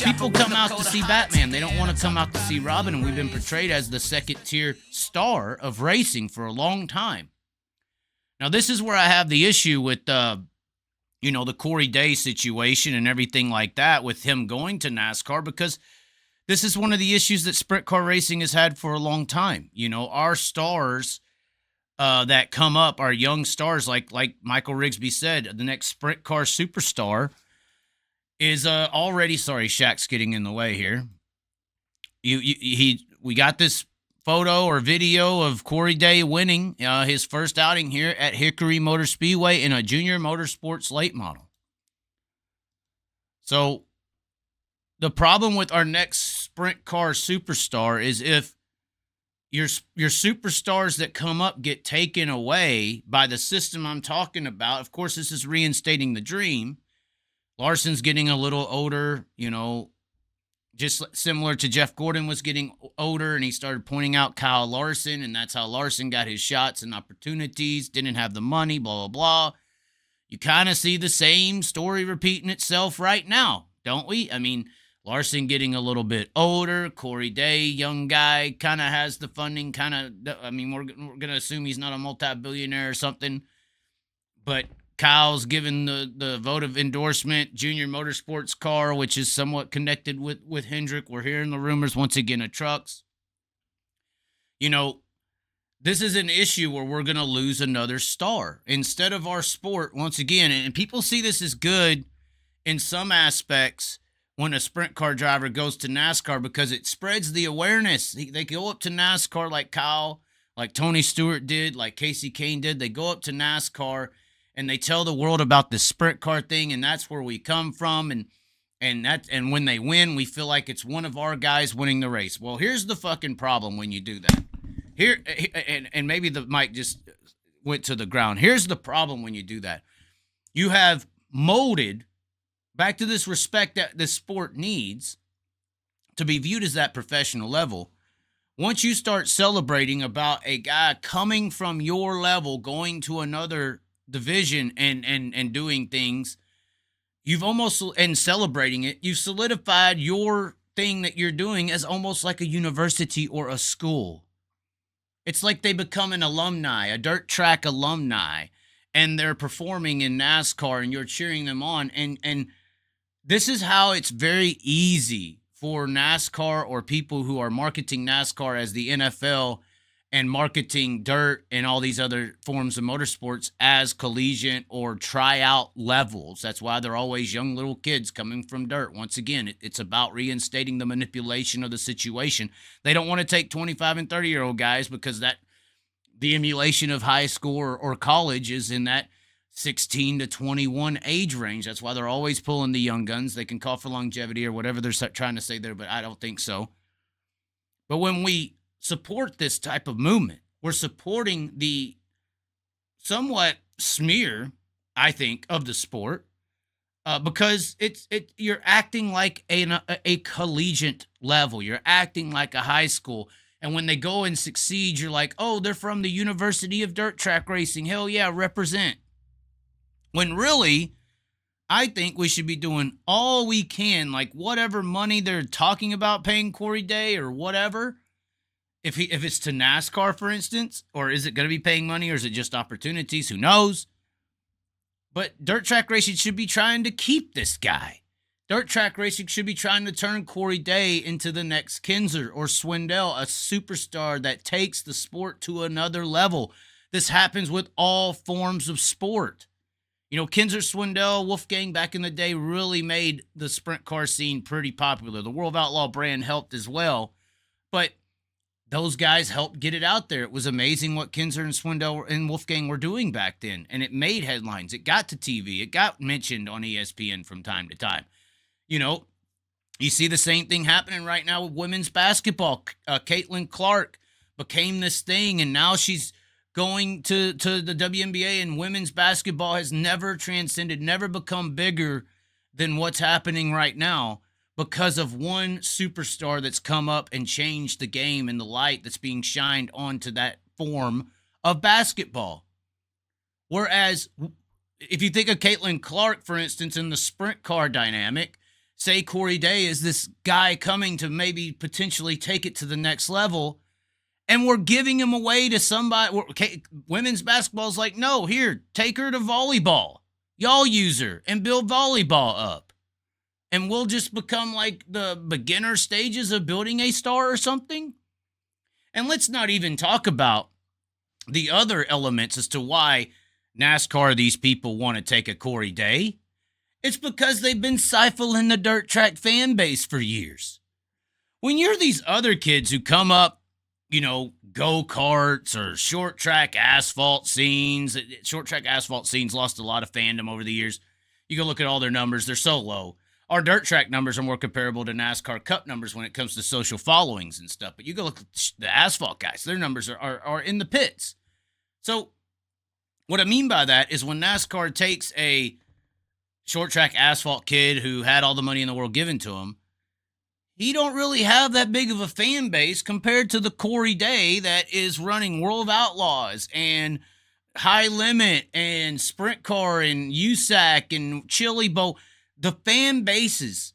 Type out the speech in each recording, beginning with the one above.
people come out to see Batman. They don't want to come out to see Robin, and we've been portrayed as the second-tier star of racing for a long time. Now, this is where I have the issue with, the Corey Day situation and everything like that with him going to NASCAR, because this is one of the issues that sprint car racing has had for a long time. Our stars that come up, our young stars, like Michael Rigsby said, the next sprint car superstar is already, sorry, Shaq's getting in the way here. We got this photo or video of Corey Day winning his first outing here at Hickory Motor Speedway in a junior motorsports late model. So the problem with our next sprint car superstar is if your superstars that come up get taken away by the system I'm talking about. Of course, this is reinstating the dream. Larson's getting a little older, just similar to Jeff Gordon was getting older, and he started pointing out Kyle Larson, and that's how Larson got his shots and opportunities, didn't have the money, blah, blah, blah. You kind of see the same story repeating itself right now, don't we? I mean, Larson getting a little bit older, Corey Day, young guy, kind of has the funding, we're going to assume he's not a multi-billionaire or something, but Kyle's given the vote of endorsement, junior motorsports car, which is somewhat connected with Hendrick. We're hearing the rumors once again of trucks. This is an issue where we're going to lose another star. Instead of our sport, once again, and people see this as good in some aspects when a sprint car driver goes to NASCAR because it spreads the awareness. They go up to NASCAR like Kyle, like Tony Stewart did, like Casey Kane did. They go up to NASCAR and they tell the world about this sprint car thing, and that's where we come from, and when they win, we feel like it's one of our guys winning the race. Well, here's the fucking problem when you do that. Here, and maybe the mic just went to the ground. Here's the problem when you do that. You have molded back to this respect that the sport needs to be viewed as that professional level. Once you start celebrating about a guy coming from your level, going to another division and doing things, you've almost, and celebrating it, you've solidified your thing that you're doing as almost like a university or a school. It's like they become an alumni, a dirt track alumni, and they're performing in NASCAR and you're cheering them on. And this is how it's very easy for NASCAR or people who are marketing NASCAR as the NFL and marketing dirt and all these other forms of motorsports as collegiate or tryout levels. That's why they're always young little kids coming from dirt. Once again, it's about reinstating the manipulation of the situation. They don't want to take 25 and 30-year-old guys because the emulation of high school or college is in that 16 to 21 age range. That's why they're always pulling the young guns. They can call for longevity or whatever they're trying to say there, but I don't think so. But when we support this type of movement, we're supporting the somewhat smear, I think, of the sport because you're acting like a collegiate level. You're acting like a high school. And when they go and succeed, you're like, oh, they're from the University of Dirt Track Racing. Hell yeah, represent. When really, I think we should be doing all we can, like whatever money they're talking about paying Corey Day or whatever. If it's to NASCAR, for instance, or is it going to be paying money, or is it just opportunities? Who knows? But dirt track racing should be trying to keep this guy. Dirt track racing should be trying to turn Corey Day into the next Kinzer or Swindell, a superstar that takes the sport to another level. This happens with all forms of sport. Kinzer, Swindell, Wolfgang back in the day really made the sprint car scene pretty popular. The World of Outlaw brand helped as well, but those guys helped get it out there. It was amazing what Kinzer and Swindell and Wolfgang were doing back then, and it made headlines. It got to TV. It got mentioned on ESPN from time to time. You see the same thing happening right now with women's basketball. Caitlin Clark became this thing, and now she's going to the WNBA, and women's basketball has never transcended, never become bigger than what's happening right now, because of one superstar that's come up and changed the game and the light that's being shined onto that form of basketball. Whereas if you think of Caitlin Clark, for instance, in the sprint car dynamic, say Corey Day is this guy coming to maybe potentially take it to the next level, and we're giving him away to somebody. Okay, women's basketball is like, no, here, take her to volleyball. Y'all use her and build volleyball up. And we'll just become like the beginner stages of building a star or something. And let's not even talk about the other elements as to why NASCAR, these people want to take a Corey Day. It's because they've been stifling the dirt track fan base for years. When you're these other kids who come up, go-karts or short track asphalt scenes. Short track asphalt scenes lost a lot of fandom over the years. You go look at all their numbers. They're so low. Our dirt track numbers are more comparable to NASCAR Cup numbers when it comes to social followings and stuff. But you go look at the asphalt guys. Their numbers are in the pits. So what I mean by that is when NASCAR takes a short track asphalt kid who had all the money in the world given to him, he don't really have that big of a fan base compared to the Corey Day that is running World of Outlaws and High Limit and Sprint Car and USAC and Chili Bowl. The fan bases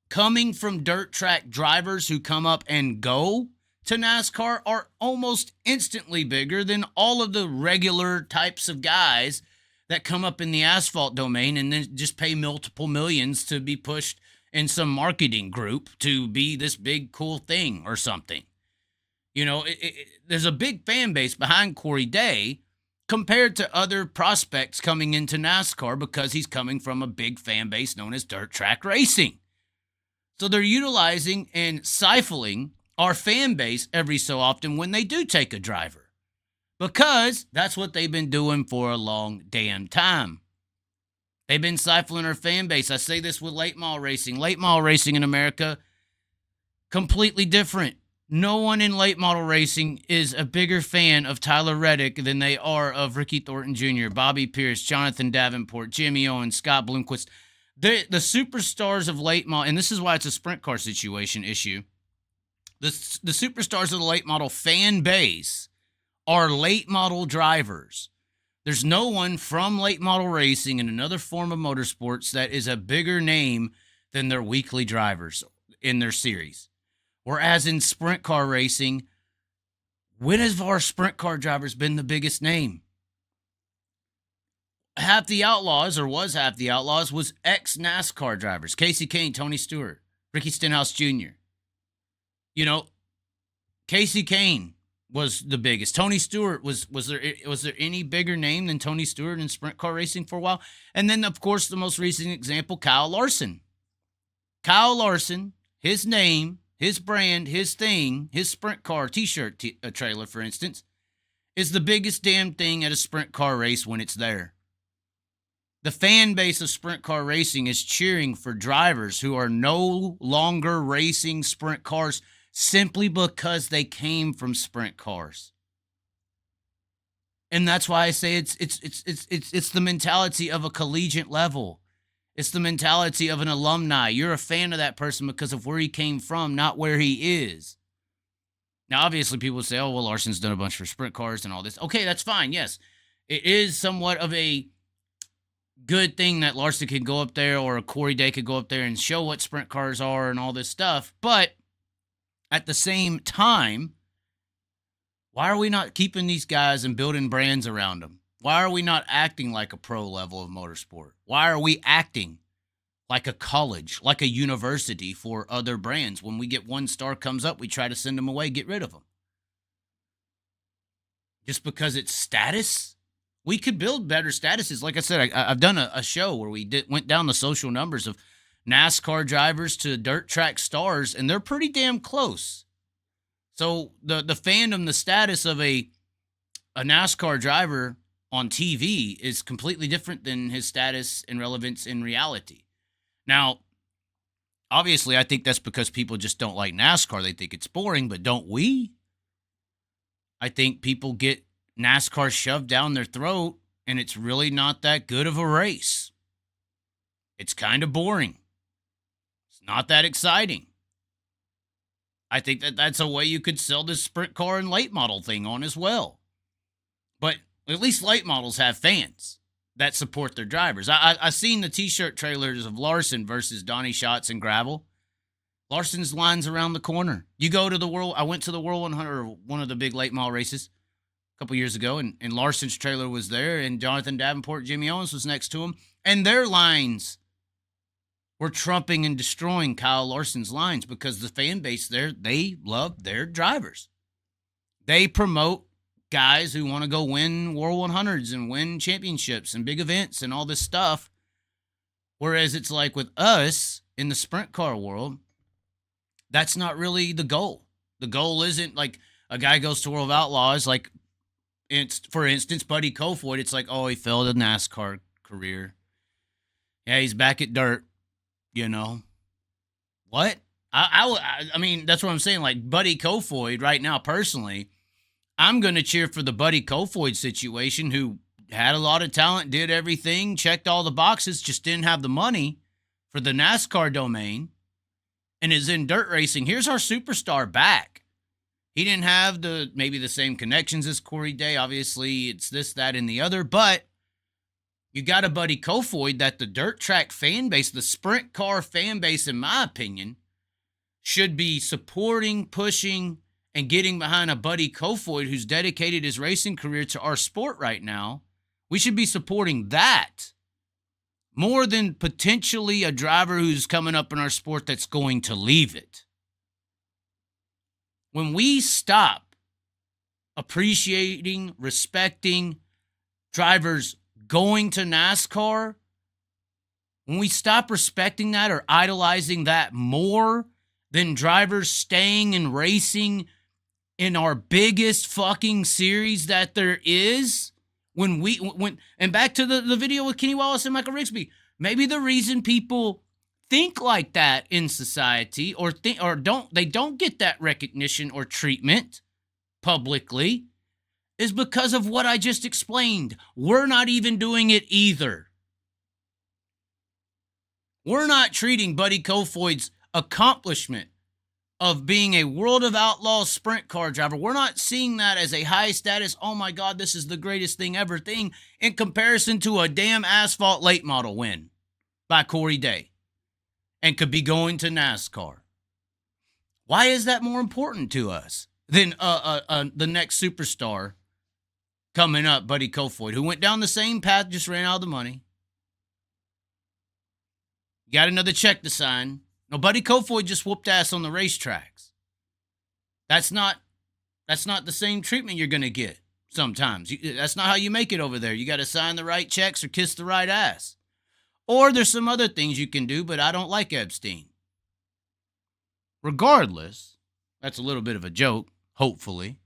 coming from dirt track drivers who come up and go to NASCAR are almost instantly bigger than all of the regular types of guys that come up in the asphalt domain and then just pay multiple millions to be pushed in some marketing group to be this big cool thing or something. There's a big fan base behind Corey Day compared to other prospects coming into NASCAR because he's coming from a big fan base known as dirt track racing. So they're utilizing and stifling our fan base every so often when they do take a driver, because that's what they've been doing for a long damn time. They've been stifling our fan base. I say this with late model racing. Late model racing in America, completely different. No one in late model racing is a bigger fan of Tyler Reddick than they are of Ricky Thornton Jr., Bobby Pierce, Jonathan Davenport, Jimmy Owens, Scott Bloomquist. The superstars of late model, and this is why it's a sprint car situation issue. The superstars of the late model fan base are late model drivers. There's no one from late model racing in another form of motorsports that is a bigger name than their weekly drivers in their series. Whereas in sprint car racing, when have our sprint car drivers been the biggest name? Half the Outlaws, or was half the Outlaws, was ex-NASCAR drivers. Casey Kane, Tony Stewart, Ricky Stenhouse Jr. Casey Kane was the biggest. Tony Stewart was there any bigger name than Tony Stewart in sprint car racing for a while? And then of course the most recent example, Kyle Larson. Kyle Larson, his name, his brand, his thing, his sprint car t-shirt trailer, for instance, is the biggest damn thing at a sprint car race when it's there. The fan base of sprint car racing is cheering for drivers who are no longer racing sprint cars simply because they came from sprint cars. And that's why I say it's the mentality of a collegiate level. It's the mentality of an alumni. You're a fan of that person because of where he came from, not where he is. Now, obviously, people say, oh, well, Larson's done a bunch for sprint cars and all this. Okay, that's fine. Yes, it is somewhat of a good thing that Larson can go up there, or a Corey Day could go up there and show what sprint cars are and all this stuff. But at the same time, why are we not keeping these guys and building brands around them? Why are we not acting like a pro level of motorsport? Why are we acting like a college, like a university for other brands? When we get one star comes up, we try to send them away, get rid of them. Just because it's status? We could build better statuses. Like I said, I've done a show where we went down the social numbers of NASCAR drivers to dirt track stars, and they're pretty damn close. So the fandom, the status of a NASCAR driver on TV is completely different than his status and relevance in reality. Now, obviously, I think that's because people just don't like NASCAR. They think it's boring, but don't we? I think people get NASCAR shoved down their throat, and it's really not that good of a race. It's kind of boring. It's not that exciting. I think that's a way you could sell this sprint car and late model thing on as well. But at least late models have fans. that support their drivers. I seen the T-shirt trailers of Larson versus Donnie Schatz and gravel. Larson's line's around the corner. You go to the world. I went to the World 100, one of the big late model races a couple years ago, and Larson's trailer was there, and Jonathan Davenport, Jimmy Owens was next to him, and their lines were trumping and destroying Kyle Larson's lines because the fan base there, they love their drivers. They promote guys who want to go win World 100s and win championships and big events and all this stuff. Whereas it's like with us in the sprint car world, that's not really the goal. The goal isn't like a guy goes to World of Outlaws, like, for instance, Buddy Kofoid. It's like, oh, he failed a NASCAR career. Yeah, he's back at dirt, you know. What? I mean, that's what I'm saying. Like, Buddy Kofoid right now, personally, I'm going to cheer for the Buddy Kofoid situation, who had a lot of talent, did everything, checked all the boxes, just didn't have the money for the NASCAR domain, and is in dirt racing. Here's our superstar back. He didn't have maybe the same connections as Corey Day. Obviously, it's this, that, and the other. But you got a Buddy Kofoid that the dirt track fan base, the sprint car fan base, in my opinion, should be supporting, pushing, and getting behind a Buddy Kofoid who's dedicated his racing career to our sport right now. We should be supporting that more than potentially a driver who's coming up in our sport that's going to leave it. When we stop appreciating, respecting drivers going to NASCAR, when we stop respecting that or idolizing that more than drivers staying and racing in our biggest fucking series that there is, and back to the video with Kenny Wallace and Michael Rigsby, maybe the reason people think like that in society they don't get that recognition or treatment publicly is because of what I just explained. We're not even doing it either. We're not treating Buddy Kofoid's accomplishment of being a World of Outlaws sprint car driver. We're not seeing that as a high status, oh my God, this is the greatest thing ever thing in comparison to a damn Asphalt late model win by Corey Day and could be going to NASCAR. Why is that more important to us than the next superstar coming up, Buddy Kofoid, who went down the same path, just ran out of the money? Got another check to sign. No, Buddy Kofoid just whooped ass on the racetracks. That's not the same treatment you're going to get sometimes. That's not how you make it over there. You got to sign the right checks or kiss the right ass. Or there's some other things you can do, but I don't like Epstein. Regardless, that's a little bit of a joke, hopefully.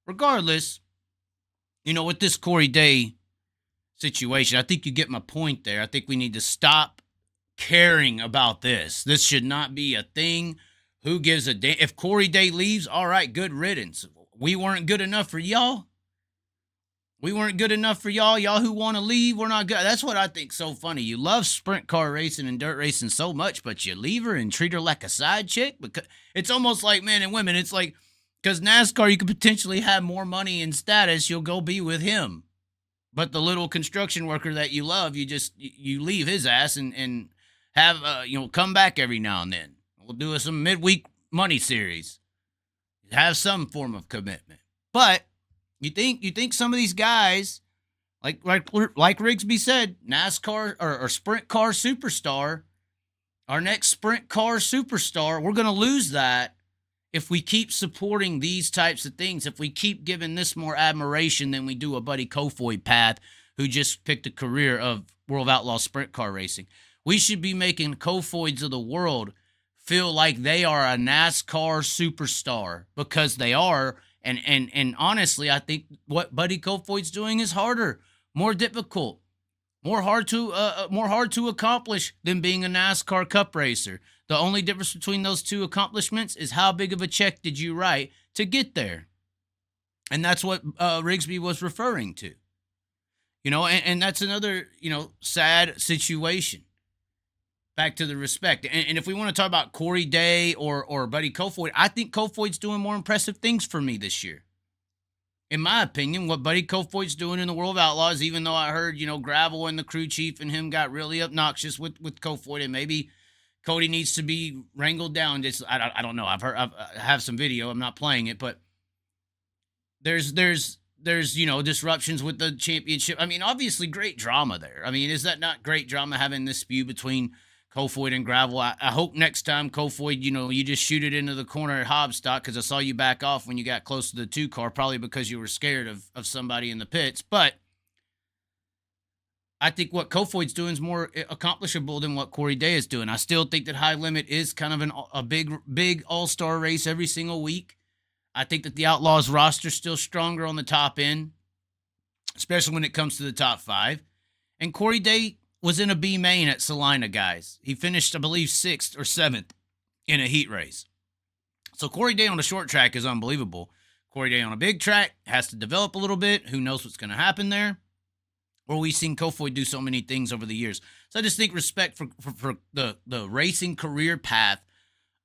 Regardless, with this Corey Day situation, I think you get my point there. I think we need to stop caring about this. This should not be a thing. Who gives a damn? If Corey Day leaves, all right, good riddance. We weren't good enough for y'all. We weren't good enough for y'all. Y'all who want to leave, we're not good. That's what I think so funny. You love sprint car racing and dirt racing so much, but you leave her and treat her like a side chick? Because it's almost like men and women. It's like, because NASCAR, you could potentially have more money and status, you'll go be with him. But the little construction worker that you love, you leave his ass and have, come back every now and then. We'll do some midweek money series. Have some form of commitment. But you think some of these guys, like Rigsby said, NASCAR or sprint car superstar, our next sprint car superstar, we're going to lose that if we keep supporting these types of things, if we keep giving this more admiration than we do a Buddy Kofoid path who just picked a career of World of Outlaw sprint car racing. We should be making Kofoids of the world feel like they are a NASCAR superstar, because they are. And honestly, I think what Buddy Kofoid's doing is harder, more difficult, more hard to accomplish than being a NASCAR Cup racer. The only difference between those two accomplishments is how big of a check did you write to get there, and that's what Rigsby was referring to. And that's another sad situation. Back to the respect. And if we want to talk about Corey Day or Buddy Kofoid, I think Kofoid's doing more impressive things for me this year. in my opinion, what Buddy Kofoid's doing in the World of Outlaws, even though I heard, Gravel and the crew chief and him got really obnoxious with Kofoid, and maybe Cody needs to be wrangled down. Just I don't know. I have some video. I'm not playing it, but there's disruptions with the championship. I mean, obviously great drama there. I mean, is that not great drama having this spew between Kofoid and Gravel? I hope next time Kofoid, you just shoot it into the corner at Hobstock, because I saw you back off when you got close to the 2 car, probably because you were scared of somebody in the pits. But I think what Kofoid's doing is more accomplishable than what Corey Day is doing. I still think that High Limit is kind of a big all-star race every single week. I think that the Outlaws roster is still stronger on the top end, especially when it comes to the top 5. And Corey Day was in a B main at Salina, guys. He finished, I believe, 6th or 7th in a heat race. So Corey Day on a short track is unbelievable. Corey Day on a big track has to develop a little bit. Who knows what's going to happen there? Or we've seen Kofoid do so many things over the years. So I just think respect for the racing career path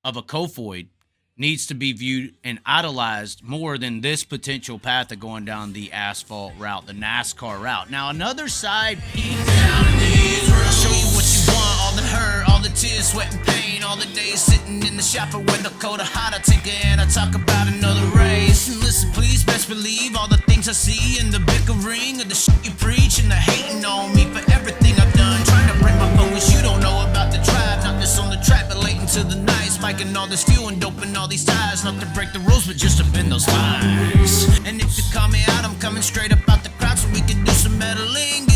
of a Kofoid needs to be viewed and idolized more than this potential path of going down the asphalt route, the NASCAR route. Now, another side piece. I'll show you what you want, all the hurt, all the tears, sweat and pain, all the days sitting in the shop or when the cold or hot, I take it and I talk about another race. And listen, please, best believe all the things I see in the bickering of the shit you preach and the hating on me for everything I've done. Trying to bring my focus, you don't know about the drive, not just on the track, but late into the night, spiking all this fuel and doping all these tires, not to break the rules, but just to bend those lines. And if you call me out, I'm coming straight up out the crowd so we can do some meddling.